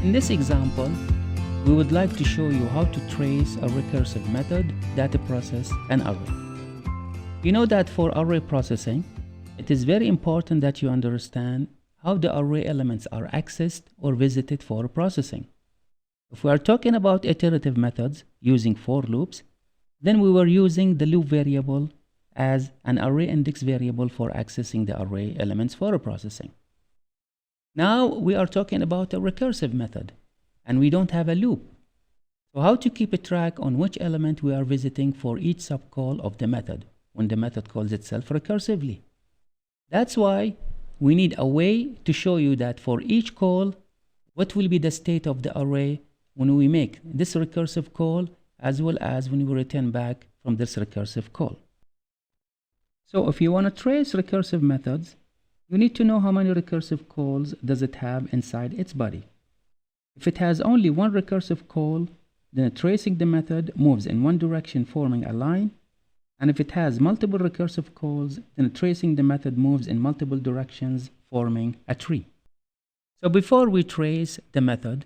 In this example, we would like to show you how to trace a recursive method that processes an array. You know that for array processing, it is very important that you understand how the array elements are accessed or visited for processing. If we are talking about iterative methods using for loops, then we were using the loop variable as an array index variable for accessing the array elements for processing. Now we are talking about a recursive method, and we don't have a loop. So how to keep a track on which element we are visiting for each subcall of the method when the method calls itself recursively? That's why we need a way to show you that for each call, what will be the state of the array when we make this recursive call, as well as when we return back from this recursive call. So if you want to trace recursive methods, you need to know how many recursive calls does it have inside its body. If it has only one recursive call, then tracing the method moves in one direction, forming a line. And if it has multiple recursive calls, then tracing the method moves in multiple directions, forming a tree. So before we trace the method,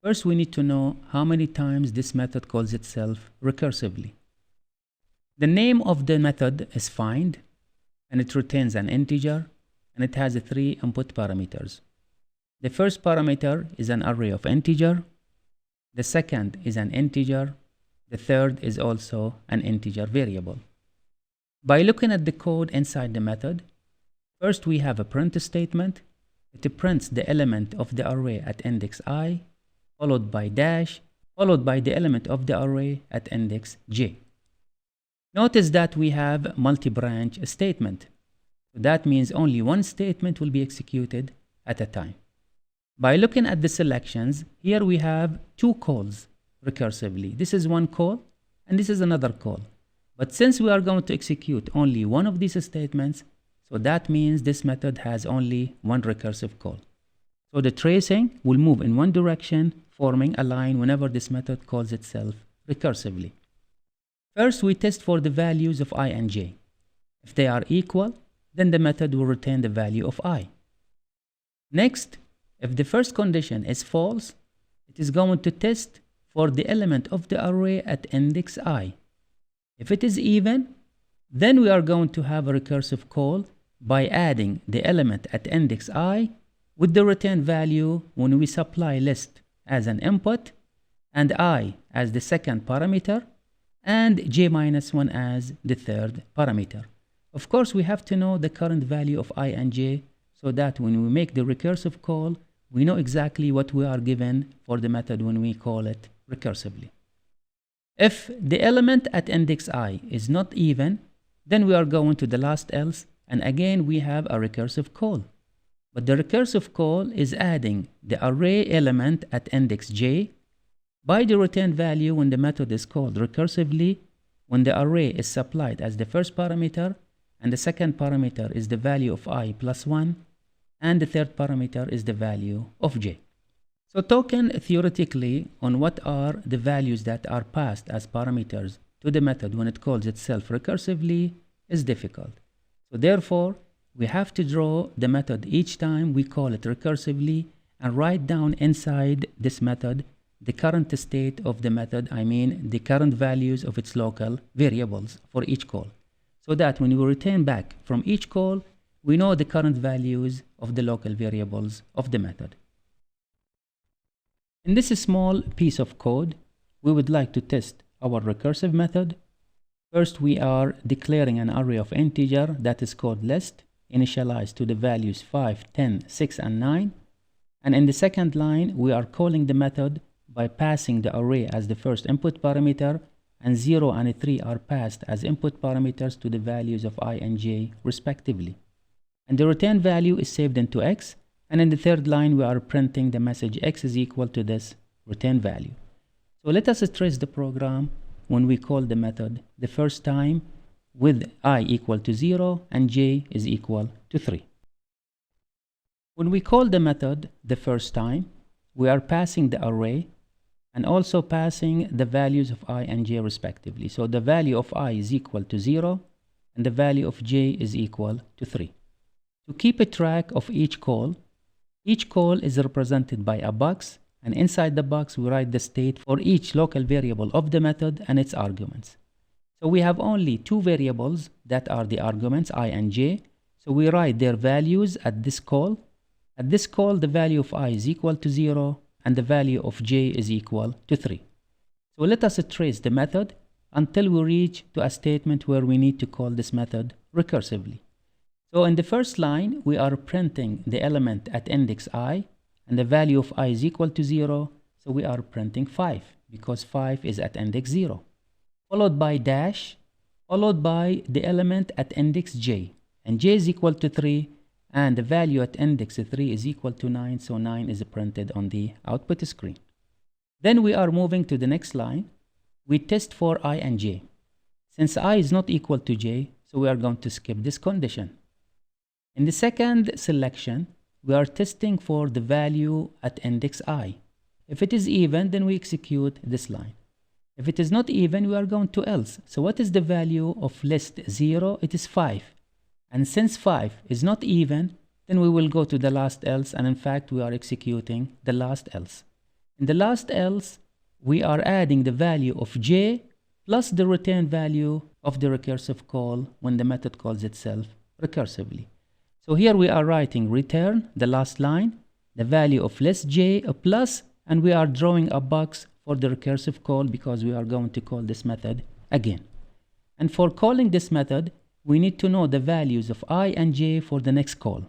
first we need to know how many times this method calls itself recursively. The name of the method is find, and it returns an integer, and it has 3 input parameters. The first parameter is an array of integer. The second is an integer. The third is also an integer variable. By looking at the code inside the method, first we have a print statement. It prints the element of the array at index I, followed by dash, followed by the element of the array at index j. Notice that we have multi-branch statement. That means only one statement will be executed at a time. By looking at the selections, here we have 2 calls recursively. This is one call, and this is another call. But since we are going to execute only one of these statements, so that means this method has only one recursive call. So the tracing will move in one direction, forming a line whenever this method calls itself recursively. First, we test for the values of I and j. If they are equal, then the method will return the value of I. Next, if the first condition is false, it is going to test for the element of the array at index I. If it is even, then we are going to have a recursive call by adding the element at index I with the return value when we supply list as an input, and I as the second parameter, and j-1 as the third parameter. Of course, we have to know the current value of I and j, so that when we make the recursive call, we know exactly what we are given for the method when we call it recursively. If the element at index I is not even, then we are going to the last else, and again we have a recursive call. But the recursive call is adding the array element at index j by the return value when the method is called recursively, when the array is supplied as the first parameter, and the second parameter is the value of I plus 1, and the third parameter is the value of j. So talking theoretically on what are the values that are passed as parameters to the method when it calls itself recursively is difficult. So therefore, we have to draw the method each time we call it recursively and write down inside this method the current state of the method, I mean the current values of its local variables for each call, so that when we return back from each call, we know the current values of the local variables of the method. In this small piece of code, we would like to test our recursive method. First, we are declaring an array of integer that is called list, initialized to the values 5, 10, 6, and 9. And in the second line, we are calling the method by passing the array as the first input parameter, and 0 and 3 are passed as input parameters to the values of I and j respectively. And the return value is saved into x, and in the third line we are printing the message x is equal to this return value. So let us trace the program when we call the method the first time with I equal to 0 and j is equal to 3. When we call the method the first time, we are passing the array and also passing the values of I and j respectively. So the value of I is equal to 0 and the value of j is equal to 3. To keep a track of each call is represented by a box and inside the box we write the state for each local variable of the method and its arguments. So we have only two variables that are the arguments I and j. So we write their values at this call. At this call, the value of I is equal to 0 and the value of j is equal to 3. So let us trace the method until we reach to a statement where we need to call this method recursively. So in the first line, we are printing the element at index I, and the value of I is equal to 0. So we are printing 5 because 5 is at index 0. Followed by dash, followed by the element at index j. And j is equal to 3, and the value at index 3 is equal to 9. So 9 is printed on the output screen. Then we are moving to the next line. We test for I and j. Since I is not equal to j, so we are going to skip this condition. In the second selection, we are testing for the value at index I. If it is even, then we execute this line. If it is not even, we are going to else. So what is the value of list 0? It is 5. And since 5 is not even, then we will go to the last else, and in fact, we are executing the last else. In the last else, we are adding the value of j plus the return value of the recursive call when the method calls itself recursively. So here we are writing return, the last line, the value of list j plus, and we are drawing a box for the recursive call because we are going to call this method again. And for calling this method, we need to know the values of I and j for the next call.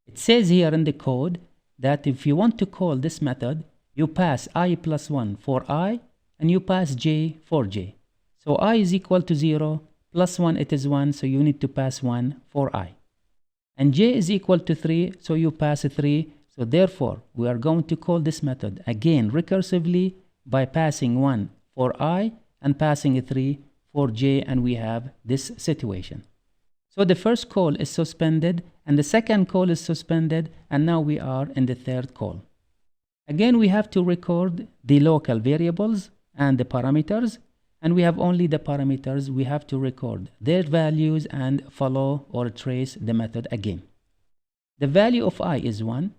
It says here in the code that if you want to call this method, you pass I plus 1 for I, and you pass j for j. So I is equal to 0, plus 1 it is 1, so you need to pass 1 for I. And j is equal to 3, so you pass 3. So therefore, we are going to call this method again recursively by passing 1 for I and passing 3 for j, and we have this situation. So the first call is suspended, and the second call is suspended, and now we are in the third call. Again, we have to record the local variables and the parameters, and we have only the parameters. We have to record their values and follow or trace the method again. The value of I is 1.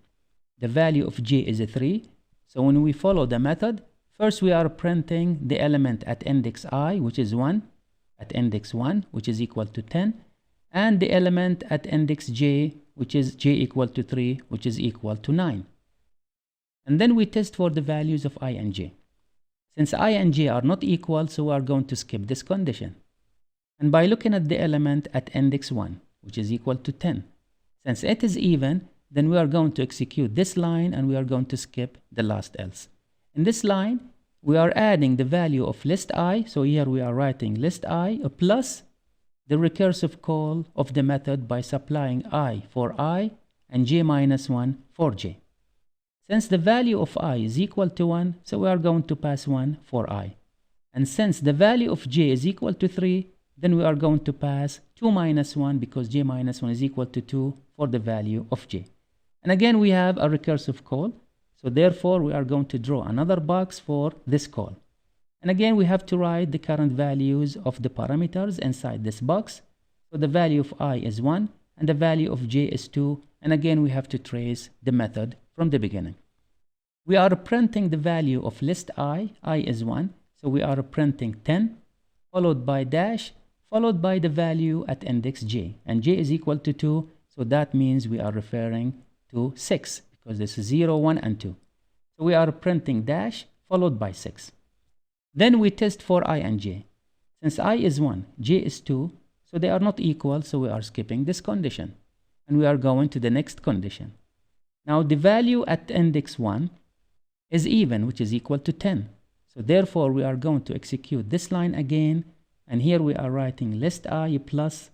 The value of j is 3. So when we follow the method, first we are printing the element at index I, which is 1, at index 1, which is equal to 10, and the element at index j, which is j equal to 3, which is equal to 9. And then we test for the values of I and j. Since I and j are not equal, so we are going to skip this condition. And by looking at the element at index 1, which is equal to 10, since it is even, then we are going to execute this line and we are going to skip the last else. In this line, we are adding the value of list I, so here we are writing list I plus the recursive call of the method by supplying I for I and j minus 1 for j. Since the value of I is equal to 1, so we are going to pass 1 for I. And since the value of j is equal to 3, then we are going to pass 2 minus 1 because j minus 1 is equal to 2 for the value of j. And again, we have a recursive call. So therefore, we are going to draw another box for this call. And again, we have to write the current values of the parameters inside this box. So the value of I is 1 and the value of j is 2. And again, we have to trace the method from the beginning. We are printing the value of list I is 1, so we are printing 10, followed by dash, followed by the value at index j, and j is equal to 2, so that means we are referring to 6, because this is 0, 1, and 2. So we are printing dash, followed by 6. Then we test for I and j. Since I is 1, j is 2, so they are not equal, so we are skipping this condition, and we are going to the next condition. Now the value at index 1 is even, which is equal to 10. So therefore, we are going to execute this line again. And here we are writing list I plus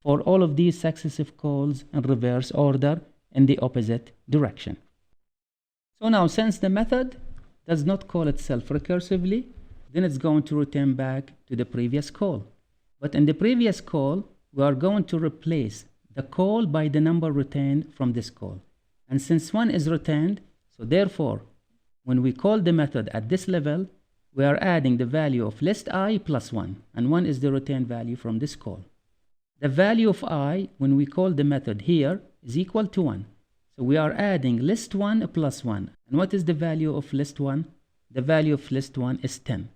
for all of these successive calls in reverse order in the opposite direction. So now, since the method does not call itself recursively, then it's going to return back to the previous call. But in the previous call, we are going to replace the call by the number returned from this call. And since 1 is returned, so therefore, when we call the method at this level, we are adding the value of list I plus 1, and 1 is the return value from this call. The value of I, when we call the method here, is equal to 1. So we are adding list 1 plus 1. And what is the value of list 1? The value of list 1 is 10.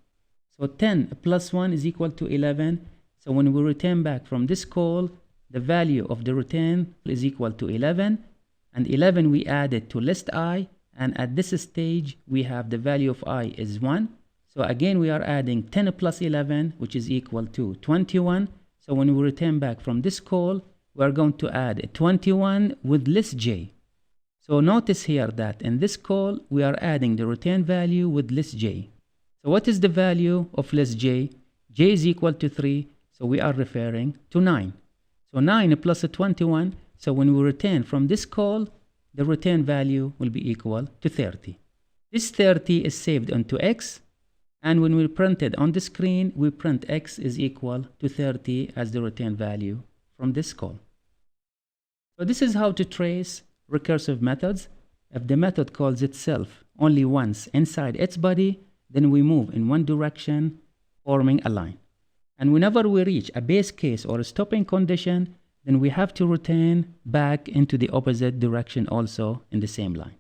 So 10 plus 1 is equal to 11. So when we return back from this call, the value of the return is equal to 11. And 11 we added to list I. And at this stage, we have the value of I is 1. So again, we are adding 10 plus 11, which is equal to 21. So when we return back from this call, we are going to add 21 with list J. So notice here that in this call, we are adding the return value with list J. So what is the value of list J? J is equal to 3, so we are referring to 9. So 9 plus 21, so when we return from this call, the return value will be equal to 30. This 30 is saved onto X, and when we print it on the screen, we print X is equal to 30 as the return value from this call. So this is how to trace recursive methods. If the method calls itself only once inside its body, then we move in one direction, forming a line. And whenever we reach a base case or a stopping condition, then we have to return back into the opposite direction also in the same line.